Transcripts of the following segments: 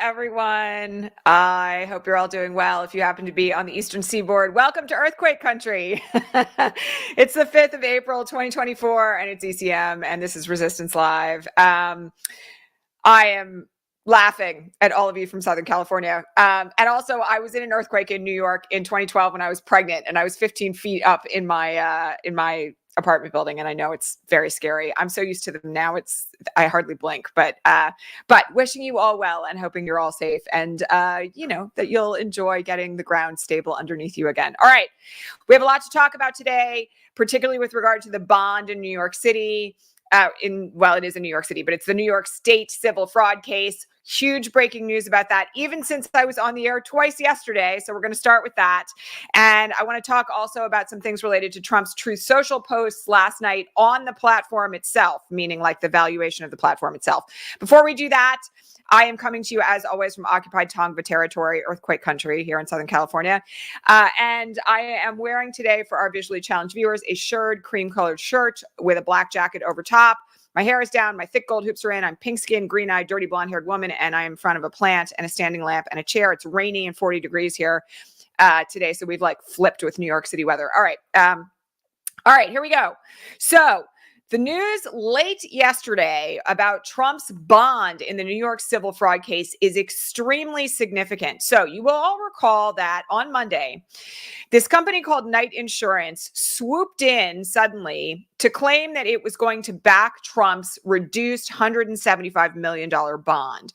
everyone. I hope you're all doing well. If you happen to be on the Eastern Seaboard, welcome to Earthquake Country. It's the 5th of April, 2024, and it's ECM, and this is Resistance Live. I am laughing at all of you from Southern California. And also, I was in an earthquake in New York in 2012 when I was pregnant, and I was 15 feet up in my apartment building, and I know it's very scary. I'm so used to them now; I hardly blink. But wishing you all well and hoping you're all safe, and that you'll enjoy getting the ground stable underneath you again. All right, we have a lot to talk about today, particularly with regard to the bond in New York City. It is in New York City, but it's the New York State civil fraud case. Huge breaking news about that, even since I was on the air twice yesterday. So we're going to start with that. And I want to talk also about some things related to Trump's Truth Social posts last night on the platform itself, meaning like the valuation of the platform itself. Before we do that, I am coming to you, as always, from occupied Tongva territory, earthquake country here in Southern California. And I am wearing today, for our visually challenged viewers, a shirred cream-colored shirt with a black jacket over top. My hair is down, my thick gold hoops are in, I'm pink-skinned, green-eyed, dirty blonde-haired woman, and I'm in front of a plant and a standing lamp and a chair. It's rainy and 40 degrees here today, so we've flipped with New York City weather. All right, here we go. So the news late yesterday about Trump's bond in the New York civil fraud case is extremely significant. So you will all recall that on Monday, this company called Knight Insurance swooped in suddenly to claim that it was going to back Trump's reduced $175 million bond.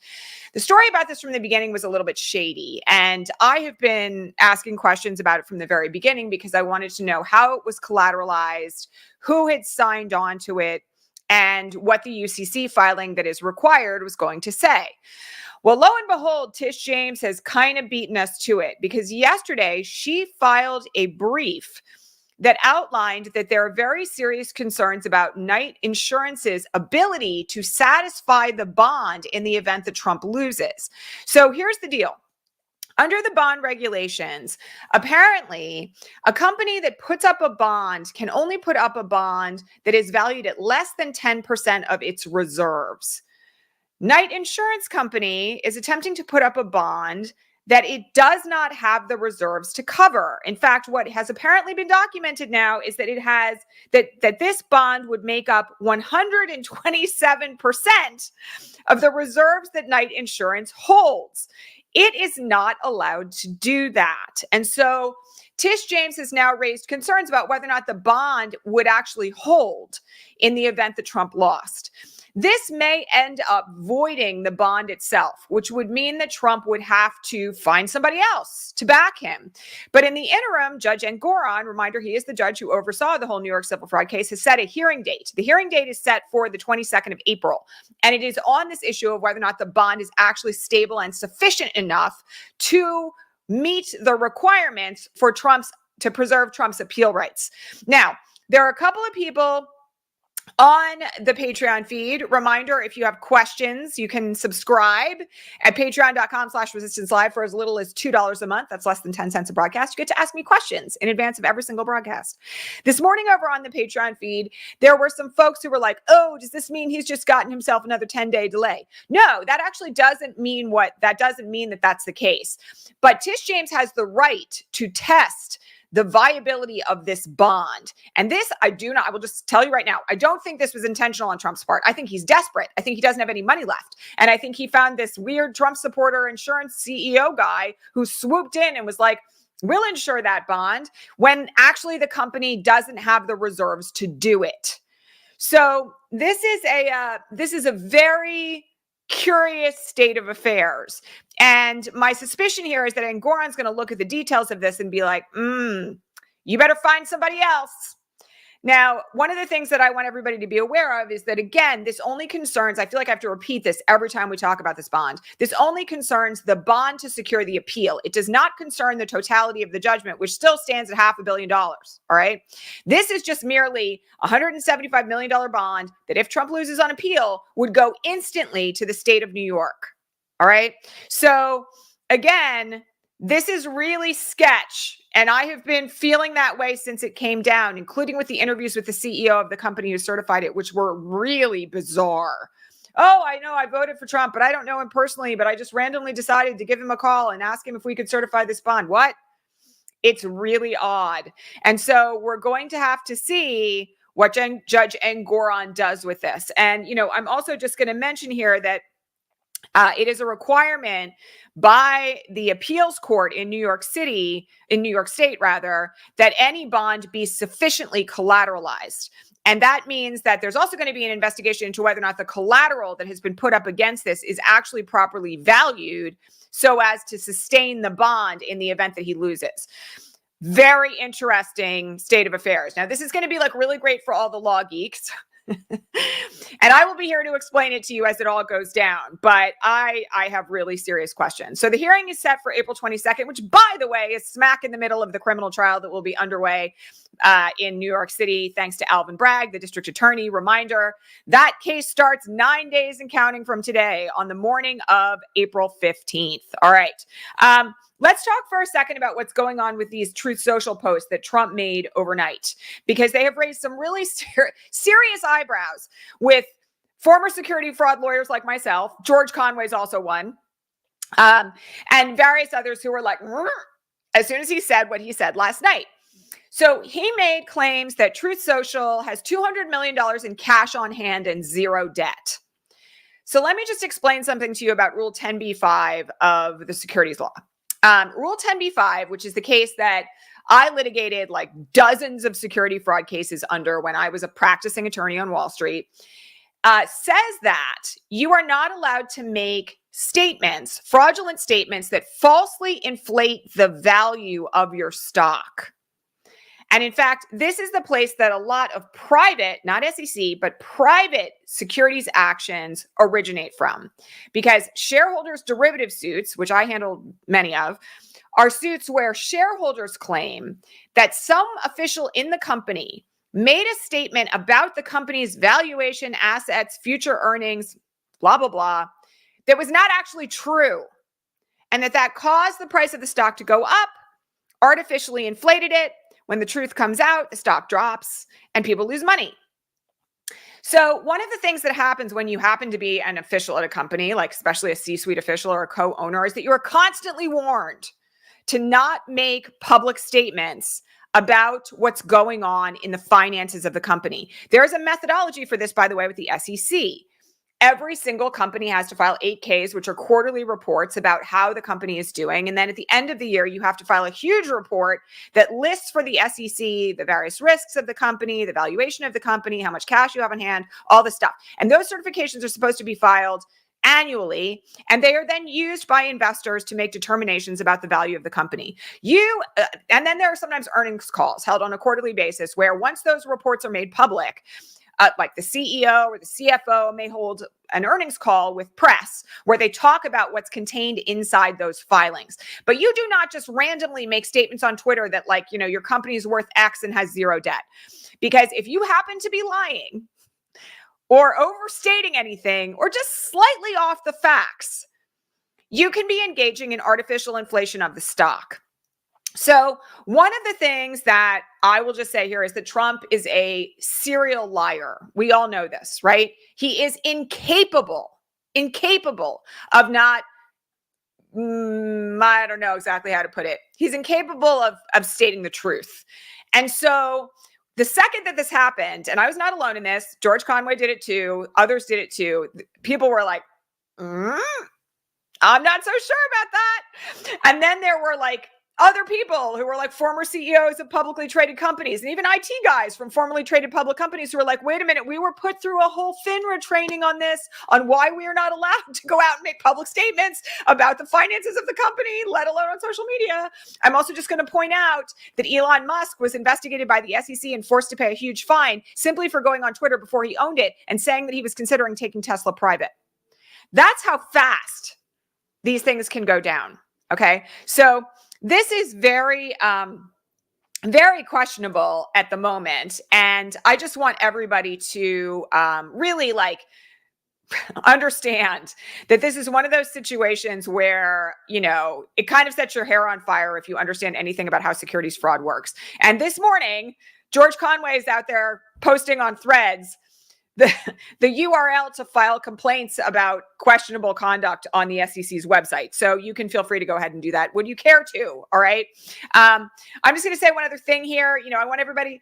The story about this from the beginning was a little bit shady, and I have been asking questions about it from the very beginning because I wanted to know how it was collateralized, who had signed on to it, and what the UCC filing that is required was going to say. Well, lo and behold, Tish James has kind of beaten us to it because yesterday she filed a brief that outlined that there are very serious concerns about Knight Insurance's ability to satisfy the bond in the event that Trump loses. So here's the deal. Under the bond regulations, apparently, a company that puts up a bond can only put up a bond that is valued at less than 10% of its reserves. Knight Insurance Company is attempting to put up a bond that it does not have the reserves to cover. In fact, what has apparently been documented now is that it has that this bond would make up 127% of the reserves that Knight Insurance holds. It is not allowed to do that. And so Tish James has now raised concerns about whether or not the bond would actually hold in the event that Trump lost. This may end up voiding the bond itself, which would mean that Trump would have to find somebody else to back him. But in the interim, Judge Engoron, reminder, he is the judge who oversaw the whole New York civil fraud case, has set a hearing date. The hearing date is set for the 22nd of April. And it is on this issue of whether or not the bond is actually stable and sufficient enough to meet the requirements for to preserve Trump's appeal rights. Now, there are a couple of people on the Patreon feed. Reminder, if you have questions, you can subscribe at patreon.com/resistance live for as little as $2 a month. That's less than 10 cents a broadcast. You get to ask me questions in advance of every single broadcast. This morning over on the Patreon feed, there were some folks who were like, oh, does this mean he's just gotten himself another 10-day delay? No, that actually doesn't mean that that's the case. But Tish James has the right to test the viability of this bond. And this, I will just tell you right now, I don't think this was intentional on Trump's part. I think he's desperate. I think he doesn't have any money left. And I think he found this weird Trump supporter insurance CEO guy who swooped in and was like, we'll insure that bond, when actually the company doesn't have the reserves to do it. So this is a very curious state of affairs. And my suspicion here is that Engoron's going to look at the details of this and be like, you better find somebody else. Now, one of the things that I want everybody to be aware of is that, again, this only concerns, I feel like I have to repeat this every time we talk about this bond. This only concerns the bond to secure the appeal. It does not concern the totality of the judgment, which still stands at $500 million. All right. This is just merely a $175 million bond that, if Trump loses on appeal, would go instantly to the state of New York. All right. So again, this is really sketch. And I have been feeling that way since it came down, including with the interviews with the CEO of the company who certified it, which were really bizarre. oh, I know I voted for Trump, but I don't know him personally, but I just randomly decided to give him a call and ask him if we could certify this bond. What? It's really odd. And so we're going to have to see what Judge Engoron does with this. And, I'm also just going to mention here that it is a requirement by the appeals court in New York State, that any bond be sufficiently collateralized. And that means that there's also going to be an investigation into whether or not the collateral that has been put up against this is actually properly valued so as to sustain the bond in the event that he loses. Very interesting state of affairs. Now, this is going to be really great for all the law geeks. And I will be here to explain it to you as it all goes down. But I have really serious questions. So the hearing is set for April 22nd, which, by the way, is smack in the middle of the criminal trial that will be underway in New York City, thanks to Alvin Bragg, the district attorney. Reminder, that case starts 9 days and counting from today on the morning of April 15th. All right. Let's talk for a second about what's going on with these Truth Social posts that Trump made overnight, because they have raised some really serious eyebrows with former security fraud lawyers like myself. George Conway's also one, and various others who were like, as soon as he said what he said last night. So he made claims that Truth Social has $200 million in cash on hand and zero debt. So let me just explain something to you about Rule 10b-5 of the securities law. Rule 10b-5, which is the case that I litigated dozens of security fraud cases under when I was a practicing attorney on Wall Street, says that you are not allowed to make statements, fraudulent statements that falsely inflate the value of your stock. And in fact, this is the place that a lot of private, not SEC, but private securities actions originate from. Because shareholders' derivative suits, which I handled many of, are suits where shareholders claim that some official in the company made a statement about the company's valuation, assets, future earnings, blah, blah, blah, that was not actually true. And that caused the price of the stock to go up, artificially inflated it. When the truth comes out, the stock drops and people lose money. So one of the things that happens when you happen to be an official at a company, especially a C-suite official or a co-owner, is that you are constantly warned to not make public statements about what's going on in the finances of the company. There is a methodology for this, by the way, with the SEC. Every single company has to file 8Ks, which are quarterly reports about how the company is doing. And then at the end of the year, you have to file a huge report that lists for the SEC the various risks of the company, the valuation of the company, how much cash you have on hand, all this stuff. And those certifications are supposed to be filed annually, and they are then used by investors to make determinations about the value of the company. And then there are sometimes earnings calls held on a quarterly basis where once those reports are made public, like the CEO or the CFO may hold an earnings call with press where they talk about what's contained inside those filings. But you do not just randomly make statements on Twitter that your company is worth X and has zero debt. Because if you happen to be lying or overstating anything or just slightly off the facts, you can be engaging in artificial inflation of the stock. So one of the things that I will just say here is that Trump is a serial liar. We all know this, right? He is incapable of not, I don't know exactly how to put it. He's incapable of stating the truth. And so the second that this happened, and I was not alone in this, George Conway did it too, others did it too, people were like, I'm not so sure about that. And then there were other people who were former CEOs of publicly traded companies, and even IT guys from formerly traded public companies who were like, wait a minute, we were put through a whole FINRA training on this, on why we are not allowed to go out and make public statements about the finances of the company, let alone on social media. I'm also just going to point out that Elon Musk was investigated by the SEC and forced to pay a huge fine simply for going on Twitter before he owned it and saying that he was considering taking Tesla private. That's how fast these things can go down. Okay. So this is very, very questionable at the moment. And I just want everybody to really understand that this is one of those situations where, it kind of sets your hair on fire if you understand anything about how securities fraud works. And this morning, George Conway is out there posting on Threads the URL to file complaints about questionable conduct on the SEC's website. So you can feel free to go ahead and do that. Would you care to? All right. I'm just going to say one other thing here. I want everybody,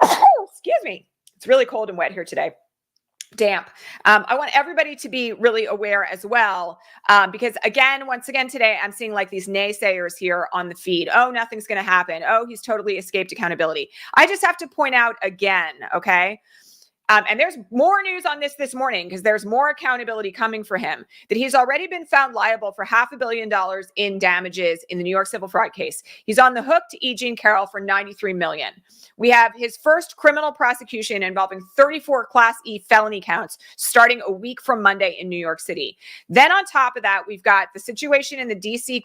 excuse me. It's really cold and wet here today. Damp. I want everybody to be really aware as well, because once again today, I'm seeing like these naysayers here on the feed. Oh, nothing's going to happen. Oh, he's totally escaped accountability. I just have to point out again, okay? And there's more news on this morning because there's more accountability coming for him, that he's already been found liable for $500 million in damages in the New York civil fraud case. He's on the hook to E. Jean Carroll for $93 million. We have his first criminal prosecution involving 34 Class E felony counts starting a week from Monday in New York City. Then on top of that, we've got the situation in the DC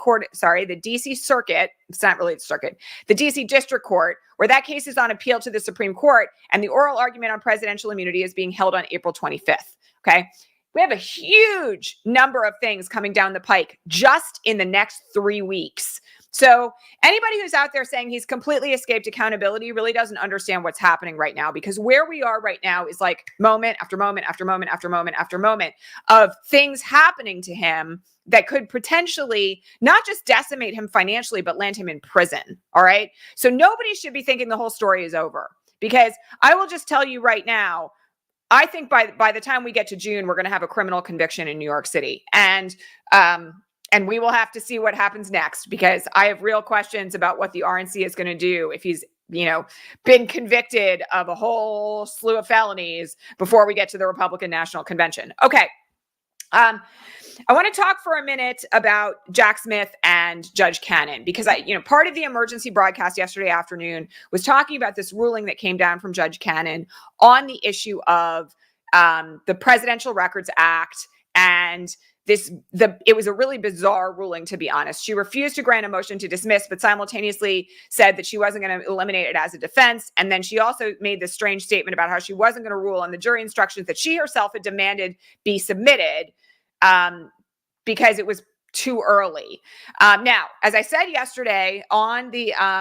circuit. It's not really the circuit, the DC District Court, where that case is on appeal to the Supreme Court, and the oral argument on presidential immunity is being held on April 25th. Okay. We have a huge number of things coming down the pike just in the next 3 weeks. So anybody who's out there saying he's completely escaped accountability really doesn't understand what's happening right now, because where we are right now is like moment after moment after moment after moment after moment of things happening to him that could potentially not just decimate him financially, but land him in prison. All right. So nobody should be thinking the whole story is over, because I will just tell you right now, I think by the time we get to June, we're going to have a criminal conviction in New York City. And we will have to see what happens next, because I have real questions about what the RNC is going to do if he's, been convicted of a whole slew of felonies before we get to the Republican National Convention. Okay. I want to talk for a minute about Jack Smith and Judge Cannon, because part of the emergency broadcast yesterday afternoon was talking about this ruling that came down from Judge Cannon on the issue of the Presidential Records Act. And it was a really bizarre ruling, to be honest. She refused to grant a motion to dismiss, but simultaneously said that she wasn't going to eliminate it as a defense. And then she also made this strange statement about how she wasn't going to rule on the jury instructions that she herself had demanded be submitted, because it was too early. Now, as I said yesterday on the, all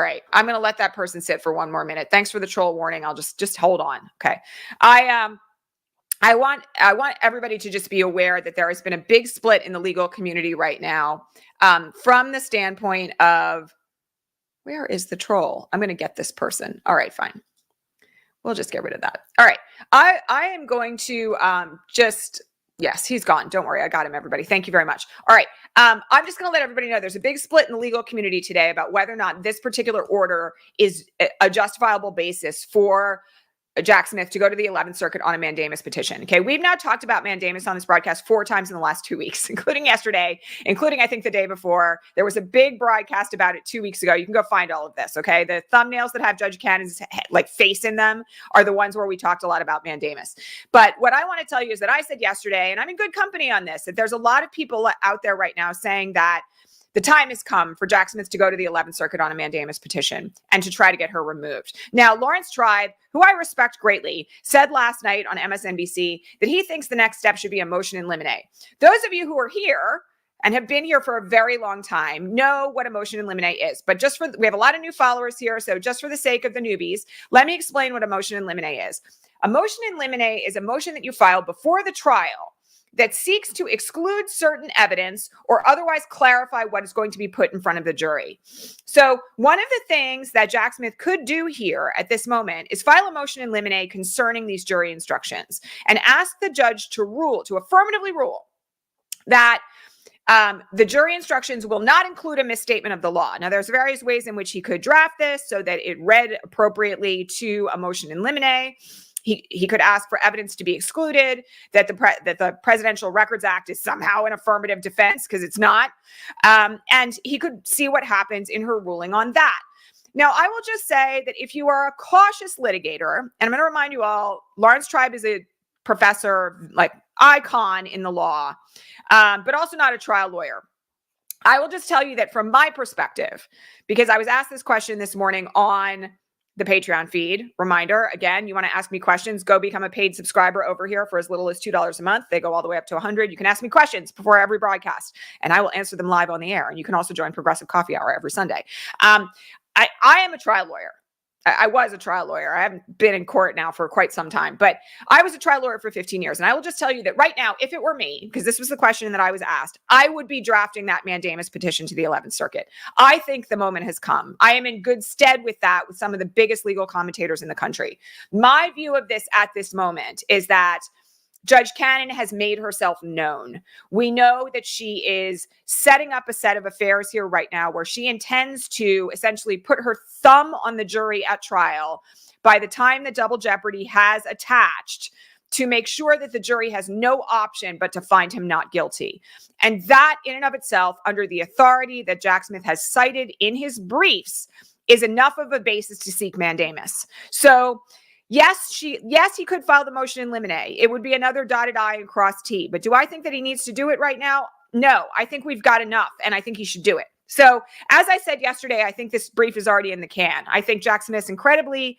right. I'm going to let that person sit for one more minute. Thanks for the troll warning. I'll just hold on. Okay. I want everybody to just be aware that there has been a big split in the legal community right now, from the standpoint of, where is the troll? I'm going to get this person. All right, fine. We'll just get rid of that. All right. I am going to yes, he's gone. Don't worry. I got him, everybody. Thank you very much. All right. I'm just going to let everybody know there's a big split in the legal community today about whether or not this particular order is a justifiable basis for Jack Smith to go to the 11th Circuit on a mandamus petition. Okay, we've now talked about mandamus on this broadcast 4 times in the last 2 weeks, including yesterday, including I think the day before. There was a big broadcast about it 2 weeks ago. You can go find all of this. Okay, the thumbnails that have Judge Cannon's face in them are the ones where we talked a lot about mandamus. But what I want to tell you is that I said yesterday, and I'm in good company on this, that there's a lot of people out there right now saying that the time has come for Jack Smith to go to the 11th Circuit on a mandamus petition and to try to get her removed. Now, Lawrence Tribe, who I respect greatly, said last night on MSNBC that he thinks the next step should be a motion in limine. Those of you who are here and have been here for a very long time know what a motion in limine is. But we have a lot of new followers here, so just for the sake of the newbies, let me explain what a motion in limine is. A motion in limine is a motion that you file before the trial that seeks to exclude certain evidence or otherwise clarify what is going to be put in front of the jury. So one of the things that Jack Smith could do here at this moment is file a motion in limine concerning these jury instructions and ask the judge to affirmatively rule that the jury instructions will not include a misstatement of the law. Now, there's various ways in which he could draft this so that it read appropriately to a motion in limine. He could ask for evidence to be excluded, that the Presidential Records Act is somehow an affirmative defense, because it's not. And he could see what happens in her ruling on that. Now, I will just say that if you are a cautious litigator, and I'm going to remind you all, Lawrence Tribe is a professor, icon in the law, but also not a trial lawyer. I will just tell you that from my perspective, because I was asked this question this morning on the Patreon feed. Reminder, again, you want to ask me questions, go become a paid subscriber over here for as little as $2 a month. They go all the way up to $100. You can ask me questions before every broadcast, and I will answer them live on the air. And you can also join Progressive Coffee Hour every Sunday. I am a trial lawyer. I was a trial lawyer. I haven't been in court now for quite some time, but I was a trial lawyer for 15 years. And I will just tell you that right now, if it were me, because this was the question that I was asked, I would be drafting that mandamus petition to the 11th Circuit. I think the moment has come. I am in good stead with that with some of the biggest legal commentators in the country. My view of this at this moment is that Judge Cannon has made herself known. We know that she is setting up a set of affairs here right now where she intends to essentially put her thumb on the jury at trial by the time the double jeopardy has attached to make sure that the jury has no option but to find him not guilty. And that in and of itself, under the authority that Jack Smith has cited in his briefs, is enough of a basis to seek mandamus. So yes, he could file the motion in limine. It would be another dotted I and crossed T. But do I think that he needs to do it right now? No, I think we've got enough, and I think he should do it. So as I said yesterday, I think this brief is already in the can. I think Jack Smith's incredibly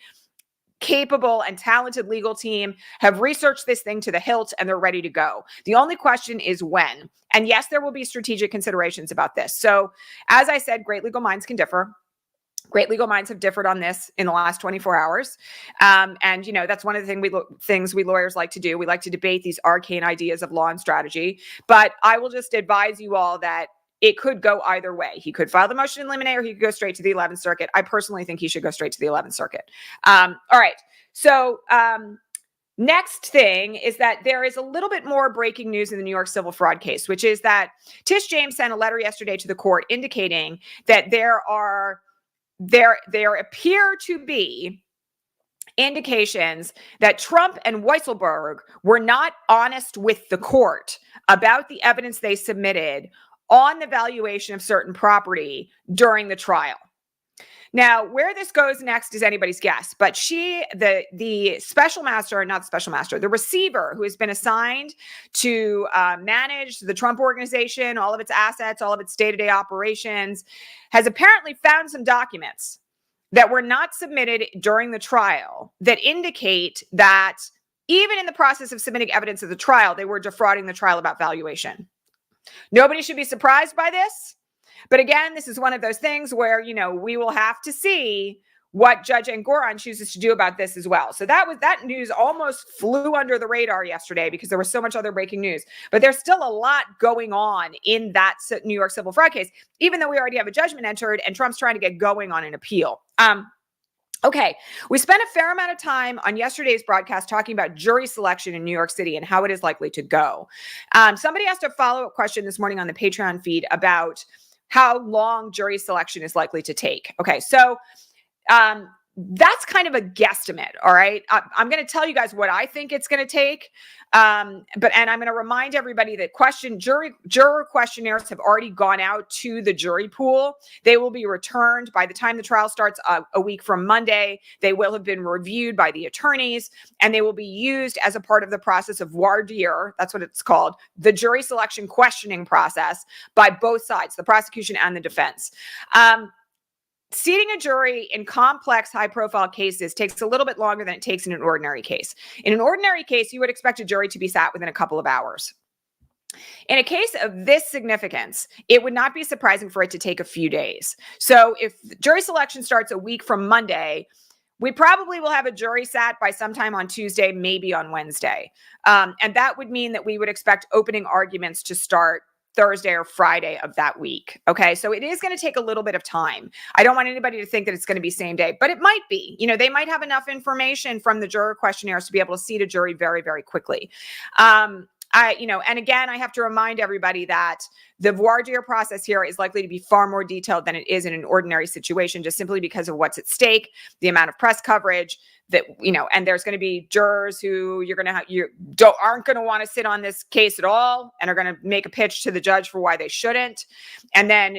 capable and talented legal team have researched this thing to the hilt, and they're ready to go. The only question is when. And yes, there will be strategic considerations about this. So as I said, great legal minds can differ. Great legal minds have differed on this in the last 24 hours. And, that's one of the things we lawyers like to do. We like to debate these arcane ideas of law and strategy. But I will just advise you all that it could go either way. He could file the motion in limine, or he could go straight to the 11th Circuit. I personally think he should go straight to the 11th Circuit. All right. So next thing is that there is a little bit more breaking news in the New York civil fraud case, which is that Tish James sent a letter yesterday to the court indicating that there appear to be indications that Trump and Weisselberg were not honest with the court about the evidence they submitted on the valuation of certain property during the trial. Now, where this goes next is anybody's guess, but the special master, not the special master, the receiver who has been assigned to manage the Trump organization, all of its assets, all of its day-to-day operations, has apparently found some documents that were not submitted during the trial that indicate that even in the process of submitting evidence of the trial, they were defrauding the trial about valuation. Nobody should be surprised by this. But again, this is one of those things where, we will have to see what Judge Engoron chooses to do about this as well. So that news almost flew under the radar yesterday because there was so much other breaking news. But there's still a lot going on in that New York civil fraud case, even though we already have a judgment entered and Trump's trying to get going on an appeal. Okay, we spent a fair amount of time on yesterday's broadcast talking about jury selection in New York City and how it is likely to go. Somebody asked a follow-up question this morning on the Patreon feed about how long jury selection is likely to take. Okay, so that's kind of a guesstimate, all right? I'm going to tell you guys what I think it's going to take, and I'm going to remind everybody that juror questionnaires have already gone out to the jury pool. They will be returned by the time the trial starts a week from Monday. They will have been reviewed by the attorneys, and they will be used as a part of the process of voir dire, that's what it's called, the jury selection questioning process by both sides, the prosecution and the defense. Seating a jury in complex, high-profile cases takes a little bit longer than it takes in an ordinary case. In an ordinary case, you would expect a jury to be sat within a couple of hours. In a case of this significance, it would not be surprising for it to take a few days. So if jury selection starts a week from Monday, we probably will have a jury sat by sometime on Tuesday, maybe on Wednesday. And that would mean that we would expect opening arguments to start Thursday or Friday of that week. Okay. So it is going to take a little bit of time. I don't want anybody to think that it's going to be same day, but it might be. They might have enough information from the juror questionnaires to be able to seat a jury very, very quickly. And again, I have to remind everybody that the voir dire process here is likely to be far more detailed than it is in an ordinary situation, just simply because of what's at stake, the amount of press coverage that, and there's going to be jurors who aren't going to want to sit on this case at all and are going to make a pitch to the judge for why they shouldn't. And then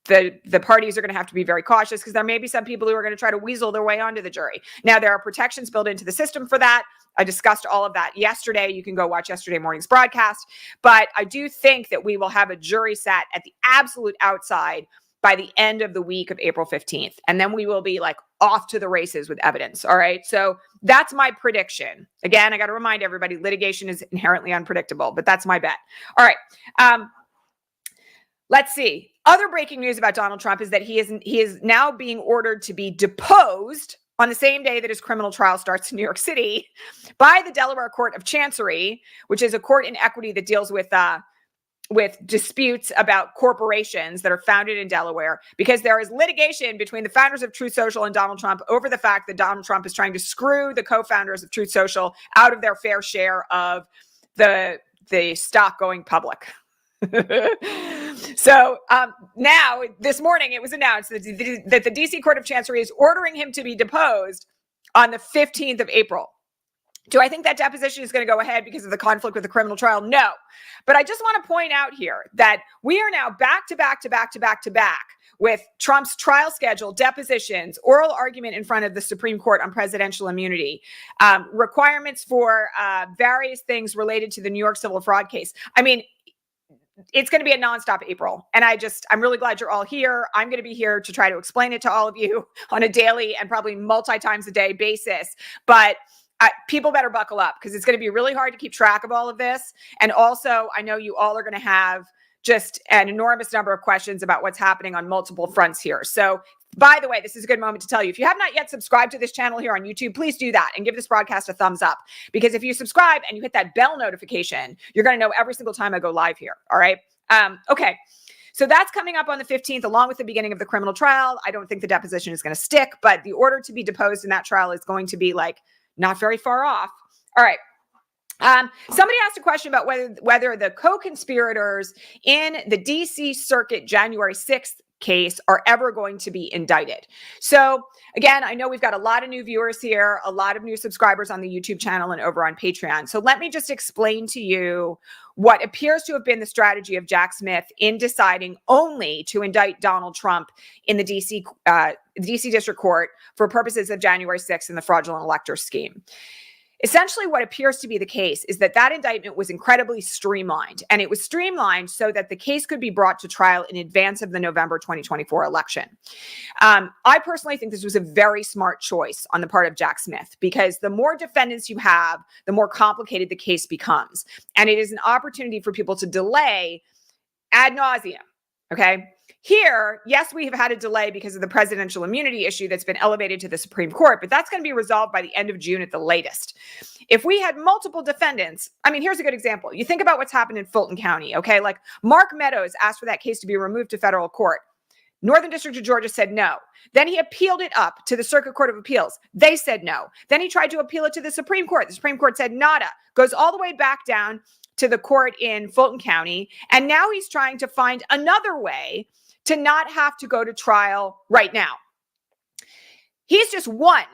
the parties are going to have to be very cautious because there may be some people who are going to try to weasel their way onto the jury. Now, there are protections built into the system for that. I discussed all of that yesterday. You can go watch yesterday morning's broadcast. But I do think that we will have a jury sat at the absolute outside by the end of the week of April 15th. And then we will be off to the races with evidence. All right. So that's my prediction. Again, I got to remind everybody, litigation is inherently unpredictable, but that's my bet. All right. Let's see. Other breaking news about Donald Trump is that he is now being ordered to be deposed on the same day that his criminal trial starts in New York City by the Delaware Court of Chancery, which is a court in equity that deals with disputes about corporations that are founded in Delaware, because there is litigation between the founders of Truth Social and Donald Trump over the fact that Donald Trump is trying to screw the co-founders of Truth Social out of their fair share of the stock going public. So now, this morning, it was announced that the DC Court of Chancery is ordering him to be deposed on the 15th of April. Do I think that deposition is going to go ahead because of the conflict with the criminal trial? No. But I just want to point out here that we are now back to back with Trump's trial schedule, depositions, oral argument in front of the Supreme Court on presidential immunity, requirements for various things related to the New York civil fraud case. I mean, it's going to be a nonstop April. And I'm really glad you're all here. I'm going to be here to try to explain it to all of you on a daily and probably multi-times a day basis. But people better buckle up, because it's going to be really hard to keep track of all of this. And also, I know you all are going to have just an enormous number of questions about what's happening on multiple fronts here. So, by the way, this is a good moment to tell you, if you have not yet subscribed to this channel here on YouTube, please do that and give this broadcast a thumbs up. Because if you subscribe and you hit that bell notification, you're going to know every single time I go live here. All right. Okay. So that's coming up on the 15th, along with the beginning of the criminal trial. I don't think the deposition is going to stick, but the order to be deposed in that trial is going to be not very far off. All right. Somebody asked a question about whether the co-conspirators in the DC Circuit January 6th case are ever going to be indicted. So again, I know we've got a lot of new viewers here, a lot of new subscribers on the YouTube channel and over on Patreon. So let me just explain to you what appears to have been the strategy of Jack Smith in deciding only to indict Donald Trump in the DC District Court for purposes of January 6th and the fraudulent elector scheme. Essentially, what appears to be the case is that indictment was incredibly streamlined, and it was streamlined so that the case could be brought to trial in advance of the November 2024 election. I personally think this was a very smart choice on the part of Jack Smith, because the more defendants you have, the more complicated the case becomes. And it is an opportunity for people to delay ad nauseum. Okay. Here, yes, we have had a delay because of the presidential immunity issue that's been elevated to the Supreme Court, but that's going to be resolved by the end of June at the latest. If we had multiple defendants, I mean, here's a good example. You think about what's happened in Fulton County, okay? Like Mark Meadows asked for that case to be removed to federal court. Northern District of Georgia said no. Then he appealed it up to the Circuit Court of Appeals. They said no. Then he tried to appeal it to the Supreme Court. The Supreme Court said nada. Goes all the way back down to the court in Fulton County. And now he's trying to find another way to not have to go to trial right now. He's just one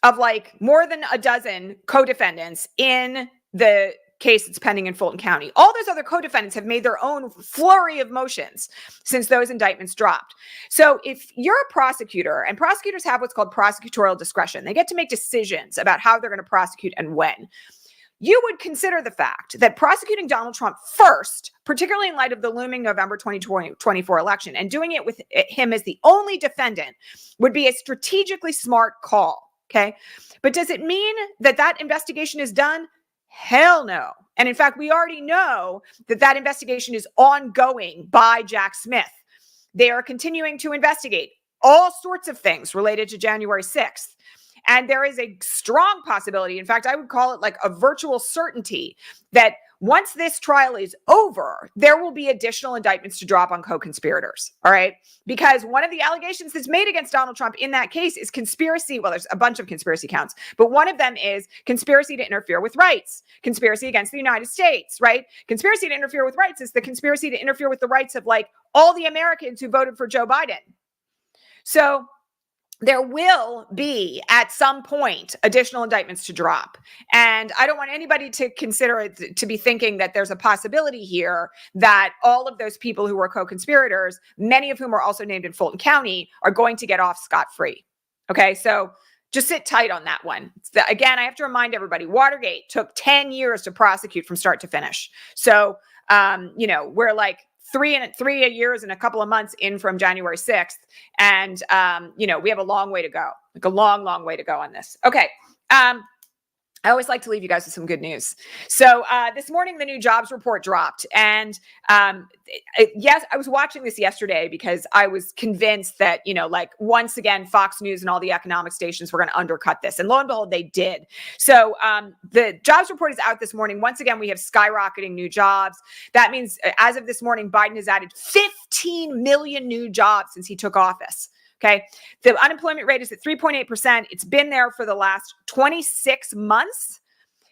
of more than a dozen co-defendants in the case that's pending in Fulton County. All those other co-defendants have made their own flurry of motions since those indictments dropped. So if you're a prosecutor, and prosecutors have what's called prosecutorial discretion, they get to make decisions about how they're going to prosecute and when. You would consider the fact that prosecuting Donald Trump first, particularly in light of the looming November 2024 election, and doing it with him as the only defendant would be a strategically smart call, okay? But does it mean that investigation is done? Hell no. And in fact, we already know that investigation is ongoing by Jack Smith. They are continuing to investigate all sorts of things related to January 6th. And there is a strong possibility, in fact, I would call it a virtual certainty, that once this trial is over, there will be additional indictments to drop on co-conspirators. All right. Because one of the allegations that's made against Donald Trump in that case is conspiracy. Well, there's a bunch of conspiracy counts, but one of them is conspiracy to interfere with rights, conspiracy against the United States, right? Conspiracy to interfere with rights is the conspiracy to interfere with the rights of all the Americans who voted for Joe Biden. So there will be at some point additional indictments to drop. And I don't want anybody to consider it to be thinking that there's a possibility here that all of those people who were co-conspirators, many of whom are also named in Fulton County, are going to get off scot-free. Okay, so just sit tight on that one. Again, I have to remind everybody, Watergate took 10 years to prosecute from start to finish. So, we're 3 years and a couple of months in from January 6th. And, we have a long way to go, a long way to go on this. Okay. I always like to leave you guys with some good news. So this morning, the new jobs report dropped. And yes, I was watching this yesterday because I was convinced that, like once again, Fox News and all the economic stations were going to undercut this. And lo and behold, they did. So the jobs report is out this morning. Once again, we have skyrocketing new jobs. That means as of this morning, Biden has added 15 million new jobs since he took office. Okay. The unemployment rate is at 3.8%. It's been there for the last 26 months.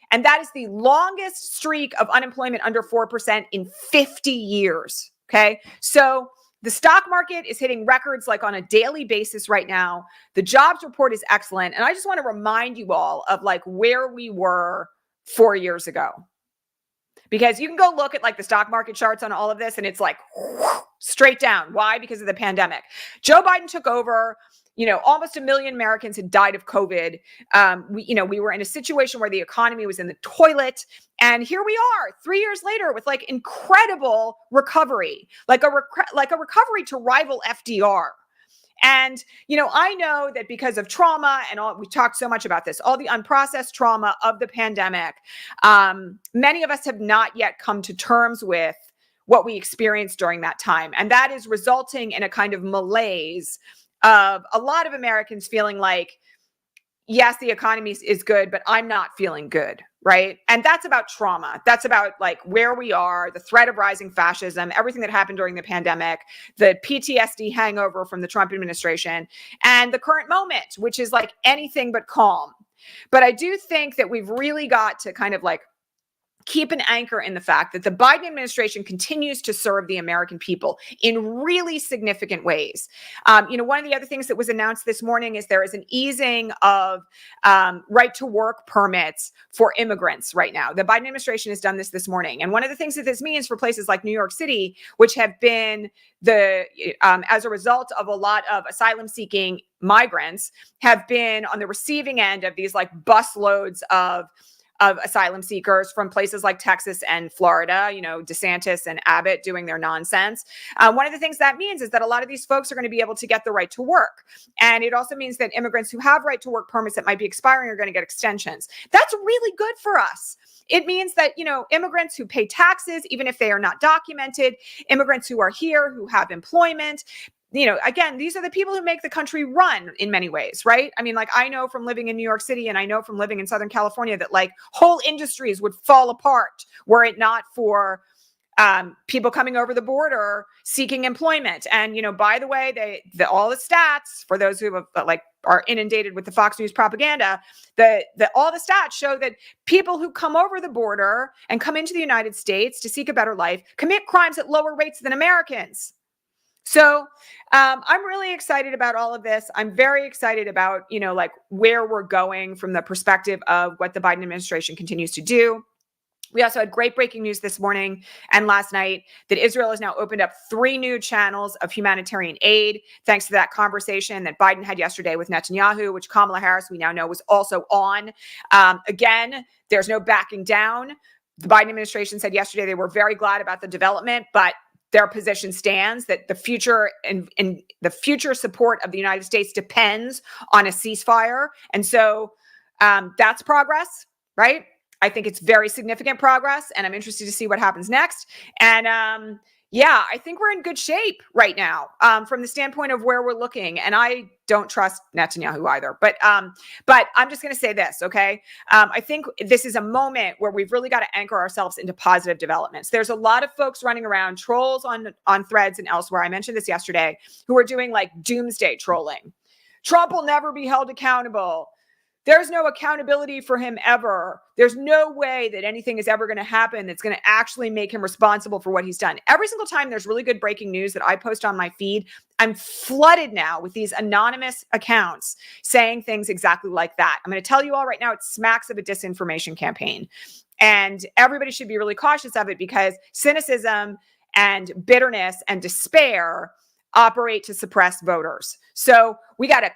And that is the longest streak of unemployment under 4% in 50 years. Okay. So the stock market is hitting records like on a daily basis right now. The jobs report is excellent. And I just want to remind you all of like where we were 4 years ago. Because you can go look at like the stock market charts on all of this and it's like straight down. Why? Because of the pandemic. Joe Biden took over, almost 1 million Americans had died of COVID. We were in a situation where the economy was in the toilet. And here we are 3 years later with like incredible recovery, like a recovery to rival FDR. And, I know that because of trauma and all, we talked so much about this, all the unprocessed trauma of the pandemic, many of us have not yet come to terms with what we experienced during that time. And that is resulting in a kind of malaise of a lot of Americans feeling like, yes, the economy is good, but I'm not feeling good. Right. And that's about trauma. That's about like where we are, the threat of rising fascism, everything that happened during the pandemic, the PTSD hangover from the Trump administration, and the current moment, which is like anything but calm. But I do think that we've really got to kind of like keep an anchor in the fact that the Biden administration continues to serve the American people in really significant ways. One of the other things that was announced this morning is there is an easing of right to work permits for immigrants right now. The Biden administration has done this morning. And one of the things that this means for places like New York City, which have been as a result of a lot of asylum seeking migrants have been on the receiving end of these like busloads of asylum seekers from places like Texas and Florida, DeSantis and Abbott doing their nonsense. One of the things that means is that a lot of these folks are going to be able to get the right to work. And it also means that immigrants who have right to work permits that might be expiring are going to get extensions. That's really good for us. It means that, immigrants who pay taxes, even if they are not documented, immigrants who are here, who have employment, again, these are the people who make the country run in many ways, right? I mean, like I know from living in New York City and I know from living in Southern California that like whole industries would fall apart were it not for people coming over the border seeking employment. And, by the way, all the stats for those who are inundated with the Fox News propaganda, all the stats show that people who come over the border and come into the United States to seek a better life commit crimes at lower rates than Americans. So I'm really excited about all of this. I'm very excited about, where we're going from the perspective of what the Biden administration continues to do. We also had great breaking news this morning and last night that Israel has now opened up 3 new channels of humanitarian aid, thanks to that conversation that Biden had yesterday with Netanyahu, which Kamala Harris, we now know, was also on. Again, there's no backing down. The Biden administration said yesterday they were very glad about the development, but their position stands that the future and the future support of the United States depends on a ceasefire. And so that's progress, right? I think it's very significant progress, and I'm interested to see what happens next. And I think we're in good shape right now from the standpoint of where we're looking. And I don't trust Netanyahu either. But I'm just going to say this, okay? I think this is a moment where we've really got to anchor ourselves into positive developments. There's a lot of folks running around, trolls on threads and elsewhere. I mentioned this yesterday, who are doing like doomsday trolling. Trump will never be held accountable. There's no accountability for him ever. There's no way that anything is ever going to happen that's going to actually make him responsible for what he's done. Every single time there's really good breaking news that I post on my feed, I'm flooded now with these anonymous accounts saying things exactly like that. I'm going to tell you all right now, it smacks of a disinformation campaign. And everybody should be really cautious of it because cynicism and bitterness and despair operate to suppress voters. So we gotta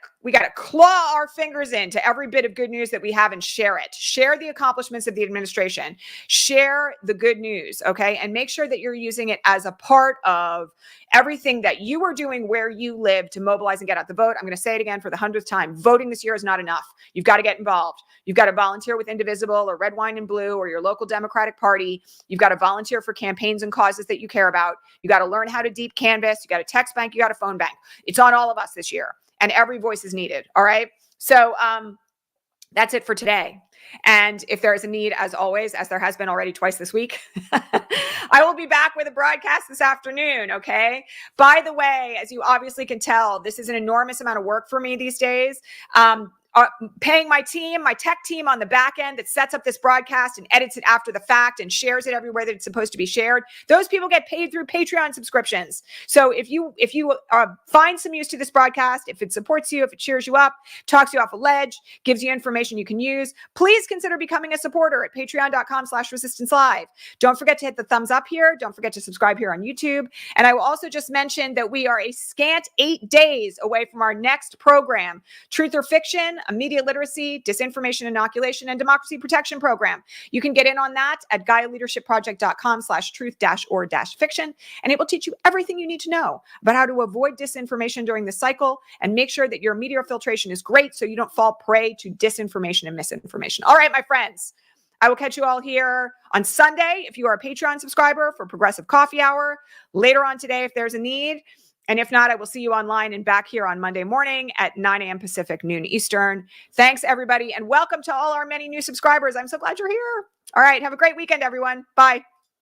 claw our fingers into every bit of good news that we have and share it. Share the accomplishments of the administration. Share the good news, okay? And make sure that you're using it as a part of everything that you are doing where you live to mobilize and get out the vote. I'm going to say it again for the 100th time. Voting this year is not enough. You've got to get involved. You've got to volunteer with Indivisible or Red, Wine, and Blue or your local Democratic Party. You've got to volunteer for campaigns and causes that you care about. You got to learn how to deep canvass. You got to text bank. You got to phone bank. It's on all of us this year, and every voice is needed. All right. So that's it for today. And if there is a need, as always, as there has been already twice this week, I will be back with a broadcast this afternoon. Okay. By the way, as you obviously can tell, this is an enormous amount of work for me these days. Paying my team, my tech team on the back end that sets up this broadcast and edits it after the fact and shares it everywhere that it's supposed to be shared. Those people get paid through Patreon subscriptions. So if you find some use to this broadcast, if it supports you, if it cheers you up, talks you off a ledge, gives you information you can use, please consider becoming a supporter at patreon.com/resistance_live. Don't forget to hit the thumbs up here. Don't forget to subscribe here on YouTube. And I will also just mention that we are a scant 8 days away from our next program, Truth or Fiction, a media literacy, disinformation inoculation, and democracy protection program. You can get in on that at GaiaLeadershipProject.com/truth-or-fiction, and it will teach you everything you need to know about how to avoid disinformation during the cycle and make sure that your media filtration is great so you don't fall prey to disinformation and misinformation. All right, my friends, I will catch you all here on Sunday if you are a Patreon subscriber for Progressive Coffee Hour, later on today if there's a need. And if not, I will see you online and back here on Monday morning at 9 a.m. Pacific, noon Eastern. Thanks, everybody, and welcome to all our many new subscribers. I'm so glad you're here. All right, have a great weekend, everyone. Bye.